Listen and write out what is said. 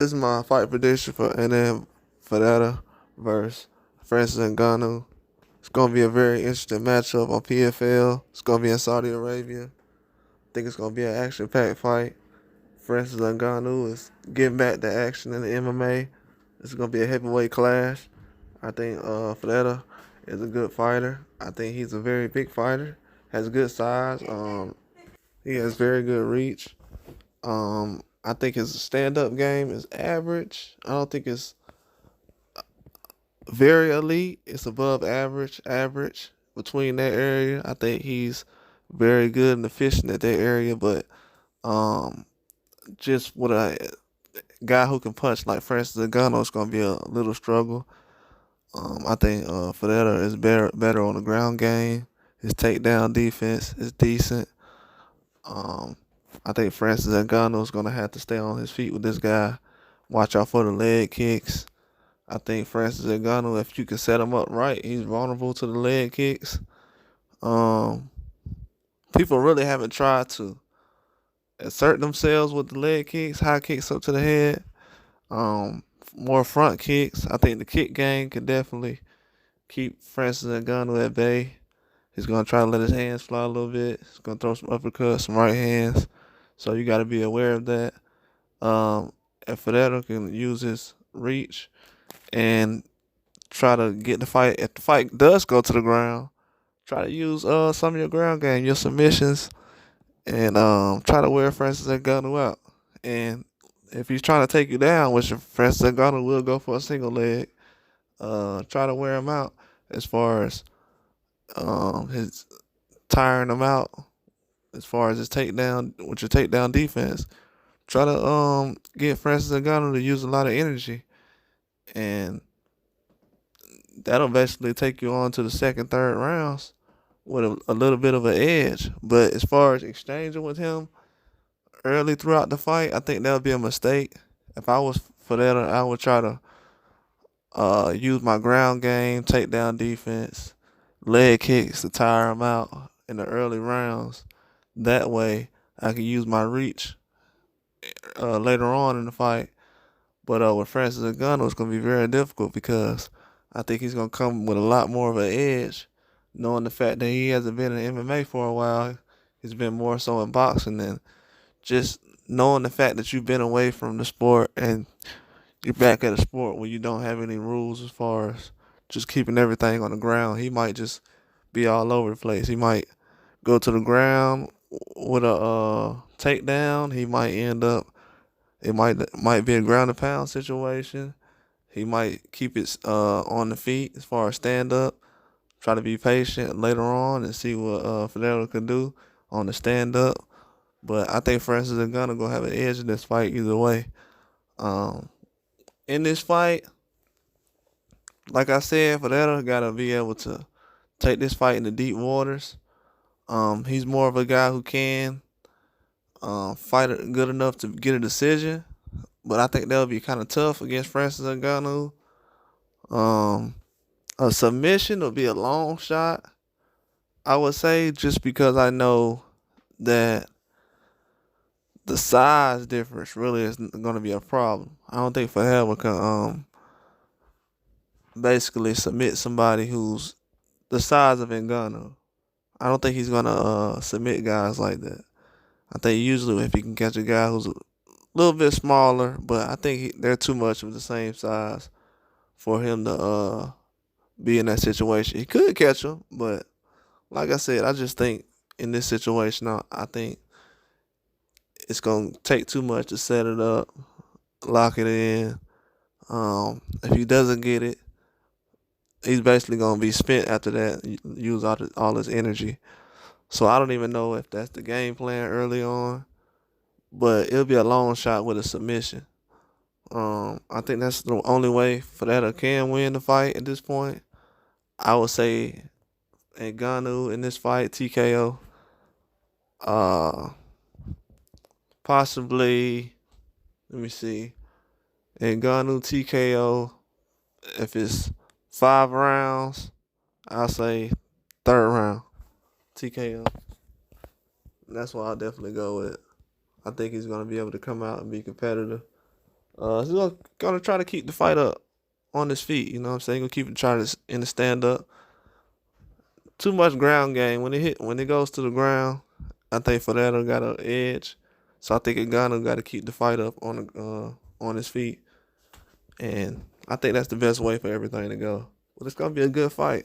This is my fight prediction for Renan Ferreira versus Francis Ngannou. It's gonna be a very interesting matchup on PFL. It's gonna be in Saudi Arabia. I think it's gonna be an action-packed fight. Francis Ngannou is getting back to action in the MMA. It's gonna be a heavyweight clash. I think Ferreira is a good fighter. I think he's a very big fighter. Has good size. He has very good reach. I think his stand-up game is average. I don't think it's very elite. It's above average, average between that area. I think he's very good and efficient at that area, but um, just with a guy who can punch like Francis Ngannou, it's gonna be a little struggle. I think Ferreira is better on the ground game. His takedown defense is decent. Um, I think Francis Ngannou is gonna have to stay on his feet with this guy. Watch out for the leg kicks. I think Francis Ngannou, if you can set him up right, he's vulnerable to the leg kicks. Um, People really haven't tried to assert themselves with the leg kicks, high kicks up to the head. More front kicks. I think the kick game can definitely keep Francis Ngannou at bay. He's gonna try to let his hands fly a little bit. He's gonna throw some uppercuts, some right hands. So you got to be aware of that. If Ferreira can use his reach and try to get the fight. If the fight does go to the ground, try to use some of your ground game, your submissions, and try to wear Francis Ngannou out. And if he's trying to take you down, which Francis Ngannou will go for a single leg, try to wear him out as far as his tiring him out. As far as his takedown with your takedown defense, try to get Francis Ngannou to use a lot of energy, and that'll basically take you on to the second, third rounds with a little bit of an edge. But as far as exchanging with him early throughout the fight, I think that would be a mistake. If I was for that, I would try to use my ground game, takedown defense, leg kicks to tire him out in the early rounds. That way, I can use my reach later on in the fight. But with Francis Ngannou, it's going to be very difficult because I think he's going to come with a lot more of an edge, knowing the fact that he hasn't been in MMA for a while. He's been more so in boxing, and just knowing the fact that you've been away from the sport and you're back at a sport where you don't have any rules as far as just keeping everything on the ground. He might just be all over the place. He might go to the ground with a takedown. He might end up. It might be a ground and pound situation. He might keep it on the feet as far as stand up. Try to be patient later on and see what Fidel can do on the stand up. But I think Francis Ngannou gonna have an edge in this fight either way. Um, in this fight, like I said, Fidel gotta be able to take this fight into deep waters. He's more of a guy who can fight it good enough to get a decision, but I think that'll be kind of tough against Francis Ngannou. Um, a submission will be a long shot, I would say, just because I know that the size difference really is going to be a problem. I don't think Fahad can basically submit somebody who's the size of Ngannou. I don't think he's going to submit guys like that. I think usually if he can catch a guy who's a little bit smaller, but I think they're too much of the same size for him to be in that situation. He could catch him, but like I said, I just think in this situation, I think it's gonna take too much to set it up, lock it in. If he doesn't get it, he's basically gonna be spent after that. Use all his energy. So I don't even know if that's the game plan early on, but it'll be a long shot with a submission. I think that's the only way for that can win the fight at this point. I would say Ngannou in this fight, TKO. Uh, Possibly, let me see, Ngannou TKO. If it's 5 rounds, I'll say third round TKO. That's what I'll definitely go with. I think he's gonna be able to come out and be competitive. He's gonna try to keep the fight up on his feet. You know what I'm saying? Gonna keep it trying to in the stand up. Too much ground game when it goes to the ground. I think Ferreira got an edge, so I think Ngannou got to keep the fight up on his feet, and I think that's the best way for everything to go. But it's gonna be a good fight.